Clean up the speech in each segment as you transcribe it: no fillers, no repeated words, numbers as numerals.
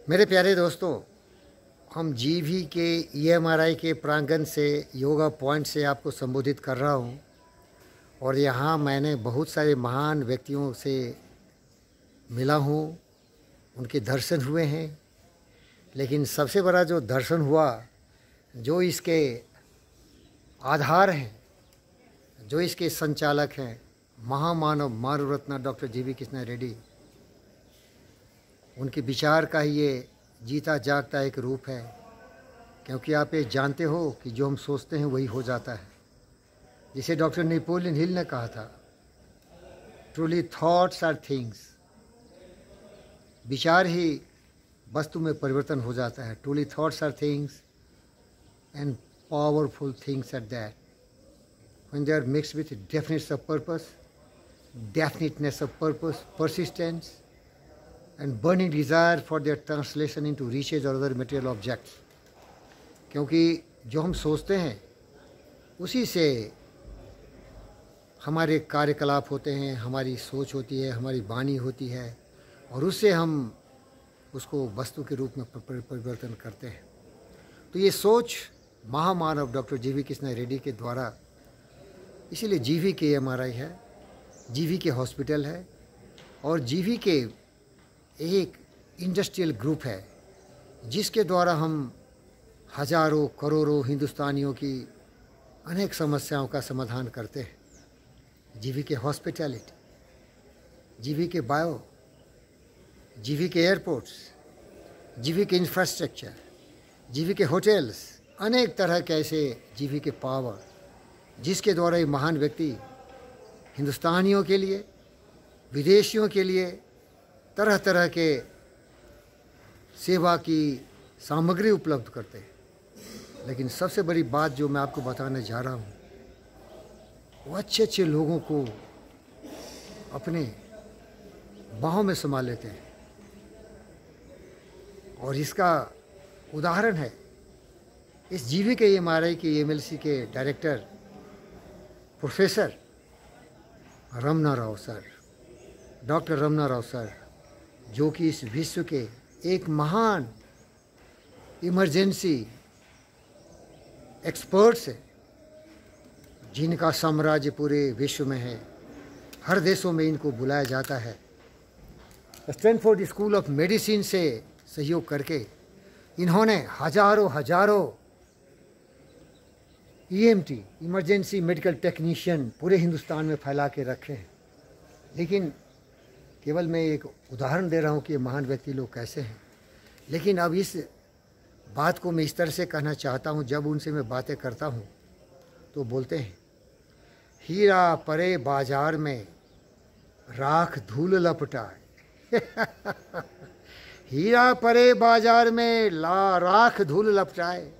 मेरे प्यारे दोस्तों, हम जीवी के ईएमआरआई के प्रांगण से योगा पॉइंट से आपको संबोधित कर रहा हूँ। और यहाँ मैंने बहुत सारे महान व्यक्तियों से मिला हूँ, उनके दर्शन हुए हैं। लेकिन सबसे बड़ा जो दर्शन हुआ, जो इसके आधार हैं, जो इसके संचालक हैं, महामानव मानव रत्न डॉक्टर जीवी कृष्णा रेड्डी, उनके विचार का ही ये जीता जागता एक रूप है। क्योंकि आप ये जानते हो कि जो हम सोचते हैं वही हो जाता है। जिसे डॉक्टर नेपोलियन हिल ने कहा था, ट्रूली थॉट्स आर थिंग्स। विचार ही वस्तु में परिवर्तन हो जाता है। Truly thoughts are things and powerful things at that when they are mixed with definiteness of purpose, persistence and burning desire for their translation into riches or other material objects। क्योंकि जो हम सोचते हैं उसी से हमारे कार्यकलाप होते हैं, हमारी सोच होती है, हमारी वाणी होती है, और उससे हम उसको वस्तु के रूप में परिवर्तन करते हैं। तो ये सोच महामानव डॉक्टर जीवी कृष्णा रेड्डी के द्वारा, इसीलिए जीवी के एमआरआई है, जीवी के हॉस्पिटल है, और जीवी के एक इंडस्ट्रियल ग्रुप है जिसके द्वारा हम हजारों करोड़ों हिंदुस्तानियों की अनेक समस्याओं का समाधान करते हैं। जीवी के हॉस्पिटैलिटी, जीवी के बायो, जीवी के एयरपोर्ट्स, जीवी के इंफ्रास्ट्रक्चर, जीवी के होटल्स, अनेक तरह के ऐसे जीवी के पावर, जिसके द्वारा ये महान व्यक्ति हिंदुस्तानियों के लिए, विदेशियों के लिए तरह तरह के सेवा की सामग्री उपलब्ध करते हैं। लेकिन सबसे बड़ी बात जो मैं आपको बताने जा रहा हूँ, वो अच्छे अच्छे लोगों को अपने बाहों में समा लेते हैं। और इसका उदाहरण है इस जीवी के एमआरआई के एमएलसी के director professor Ramana Rao sir, doctor Ramana Rao sir, जो कि इस विश्व के एक महान इमरजेंसी एक्सपर्ट्स हैं, जिनका साम्राज्य पूरे विश्व में है। हर देशों में इनको बुलाया जाता है। स्टैनफोर्ड स्कूल ऑफ मेडिसिन से सहयोग करके इन्होंने हजारों ईएमटी, इमरजेंसी मेडिकल टेक्नीशियन, पूरे हिंदुस्तान में फैला के रखे हैं। लेकिन केवल मैं एक उदाहरण दे रहा हूँ कि ये महान व्यक्ति लोग कैसे हैं। लेकिन अब इस बात को मैं इस तरह से कहना चाहता हूँ, जब उनसे मैं बातें करता हूँ तो बोलते हैं, हीरा परे बाजार में राख धूल लपटाए। हीरा परे बाजार में राख धूल लपटाए,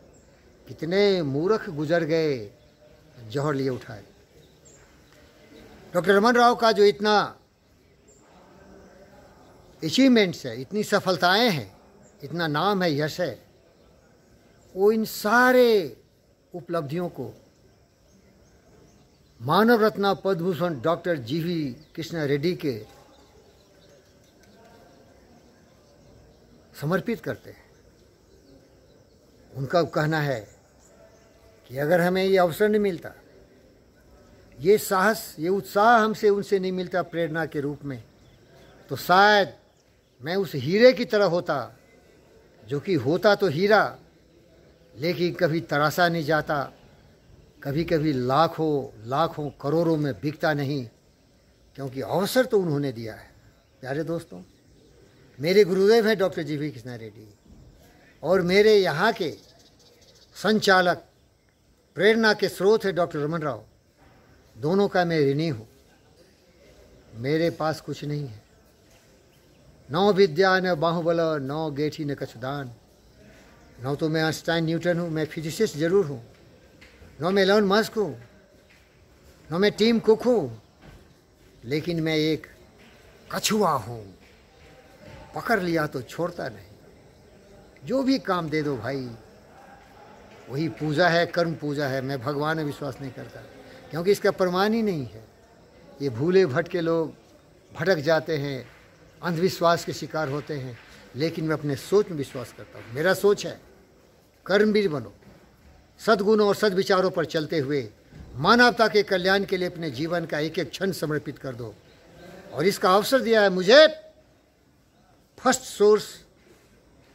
कितने मूर्ख गुजर गए जौहर लिए उठाए। डॉक्टर रमन राव का जो इतना अचीवमेंट्स है, इतनी सफलताएं हैं, इतना नाम है, यश है, वो इन सारे उपलब्धियों को मानव रत्न पद्म भूषण डॉक्टर जीवी कृष्णा रेड्डी के समर्पित करते हैं। उनका कहना है कि अगर हमें ये अवसर नहीं मिलता, ये साहस, ये उत्साह हमसे उनसे नहीं मिलता प्रेरणा के रूप में, तो शायद मैं उस हीरे की तरह होता, जो कि होता तो हीरा लेकिन कभी तराशा नहीं जाता, कभी कभी लाखों करोड़ों में बिकता नहीं, क्योंकि अवसर तो उन्होंने दिया है। प्यारे दोस्तों, मेरे गुरुदेव हैं डॉक्टर जीवी कृष्णा रेड्डी, और मेरे यहाँ के संचालक, प्रेरणा के स्रोत है डॉक्टर रमन राव। दोनों का मैं ऋणी हूँ। मेरे पास कुछ नहीं है, न विद्या न बाहुबल, न गेठी न कछुदान, न तो मैं आइंस्टाइन न्यूटन हूँ, मैं फिजिसिस्ट जरूर हूँ, न मैं एलोन मस्क हूँ, न मैं टीम कुक हूँ, लेकिन मैं एक कछुआ हूँ। पकड़ लिया तो छोड़ता नहीं। जो भी काम दे दो भाई, वही पूजा है, कर्म पूजा है। मैं भगवान में विश्वास नहीं करता, क्योंकि इसका प्रमाण ही नहीं है। ये भूले भटके लोग भटक जाते हैं, अंधविश्वास के शिकार होते हैं, लेकिन मैं अपने सोच में विश्वास करता हूँ। मेरा सोच है कर्मवीर बनो, सद्गुणों और सद्विचारों पर चलते हुए मानवता के कल्याण के लिए अपने जीवन का एक एक क्षण समर्पित कर दो। और इसका अवसर दिया है मुझे फर्स्ट सोर्स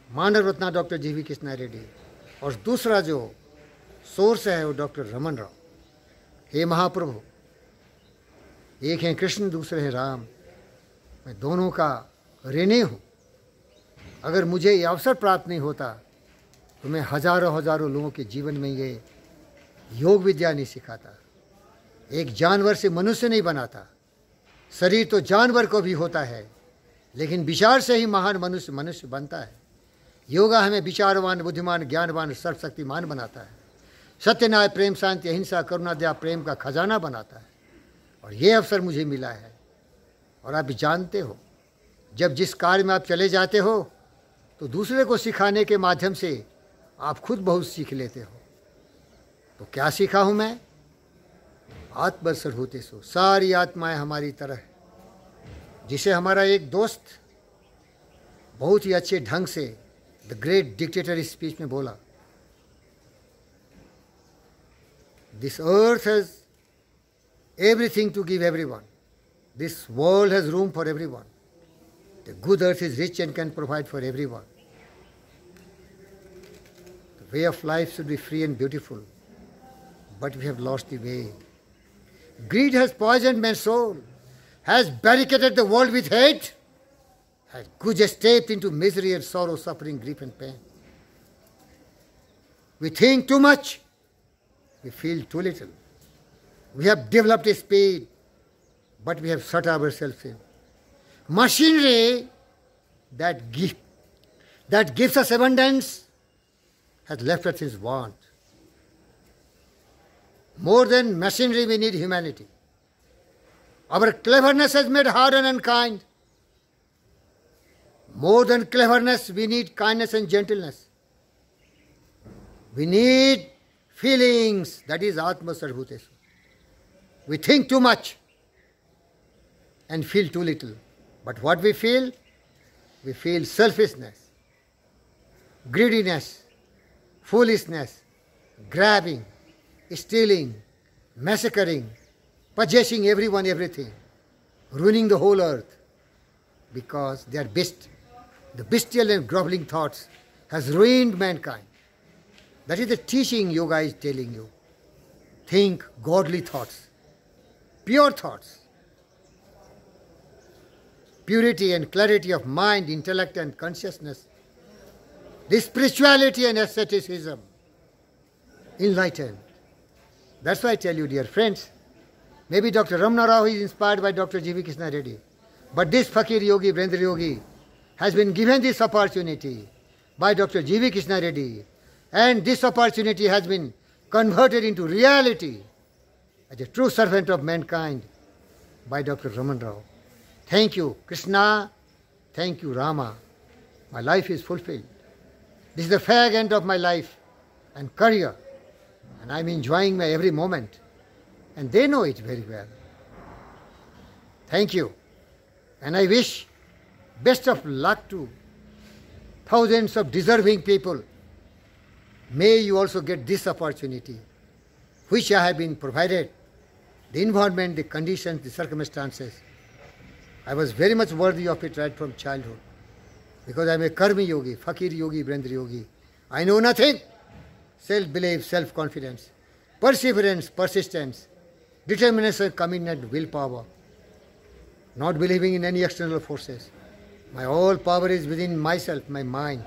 मानव रत्ना डॉक्टर जीवी कृष्णा रेड्डी, और दूसरा जो सोर्स है वो डॉक्टर रमन राव। हे महाप्रभु, एक हैं कृष्ण, दूसरे हैं राम, मैं दोनों का ऋणी हूँ। अगर मुझे ये अवसर प्राप्त नहीं होता तो मैं हजारों हजारों लोगों के जीवन में ये योग विद्या नहीं सिखाता, एक जानवर से मनुष्य नहीं बनाता। शरीर तो जानवर को भी होता है, लेकिन विचार से ही महान मनुष्य मनुष्य बनता है। योगा हमें विचारवान, बुद्धिमान, ज्ञानवान, सर्वशक्तिमान बनाता है। सत्य, न्याय, प्रेम, शांति, अहिंसा, करुणा, दया, प्रेम का खजाना बनाता है। और ये अवसर मुझे मिला है। और आप जानते हो, जब जिस कार्य में आप चले जाते हो तो दूसरे को सिखाने के माध्यम से आप खुद बहुत सीख लेते हो। तो क्या सीखा हूँ मैं? आत्मसर्वभूतेषु, सारी आत्माएं हमारी तरह है। जिसे हमारा एक दोस्त बहुत ही अच्छे ढंग से द ग्रेट डिक्टेटर स्पीच में बोला, this earth has everything to give everyone. This world has room for everyone. The good earth is rich and can provide for everyone. The way of life should be free and beautiful, but we have lost the way. Greed has poisoned man's soul, has barricaded the world with hate, has good escaped into misery and sorrow, suffering, grief and pain. We think too much, we feel too little. We have developed a speed, but we have shut ourselves in. Machinery that gives us abundance has left us in want. More than machinery, we need humanity. Our cleverness has made hard and unkind. More than cleverness, we need kindness and gentleness. We need feelings, that is Atma Sarvbhutesu. We think too much and feel too little. But what we feel? We feel selfishness, greediness, foolishness, grabbing, stealing, massacring, possessing everyone, everything, ruining the whole earth, because the bestial and groveling thoughts has ruined mankind. That is the teaching yoga is telling you. Think godly thoughts, pure thoughts, purity and clarity of mind, intellect and consciousness, this spirituality and asceticism, enlightened. That's why I tell you, dear friends, maybe Dr. Ramana Rao is inspired by Dr. G.V. Krishna Reddy, but this Fakir Yogi, Brendra Yogi, has been given this opportunity by Dr. G.V. Krishna Reddy, and this opportunity has been converted into reality as a true servant of mankind by Dr. Ramana Rao. Thank you, Krishna. Thank you, Rama. My life is fulfilled. This is the fag end of my life and career, and I'm enjoying my every moment. And they know it very well. Thank you. And I wish best of luck to thousands of deserving people. May you also get this opportunity, which I have been provided, the environment, the conditions, the circumstances. I was very much worthy of it right from childhood, because I am a Karmi Yogi, Fakir Yogi, Brendra Yogi. I know nothing. Self-belief, self-confidence, perseverance, persistence, determination, commitment, willpower, not believing in any external forces. My all power is within myself, my mind.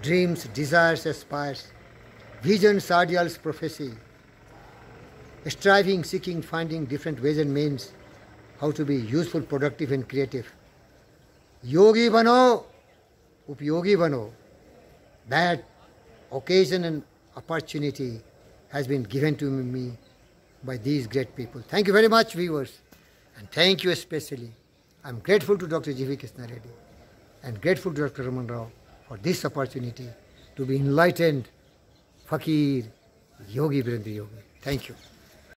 Dreams, desires, aspires, visions, ideals, prophecy, striving, seeking, finding different ways and means how to be useful, productive and creative. Yogi bano, upyogi bano. That occasion and opportunity has been given to me by these great people. Thank you very much, viewers, and thank you especially. I'm grateful to Dr. G.V. Krishna Reddy and grateful to Dr. Ramana Rao for this opportunity to be enlightened Fakir Yogi Brendra Yogi. Thank you.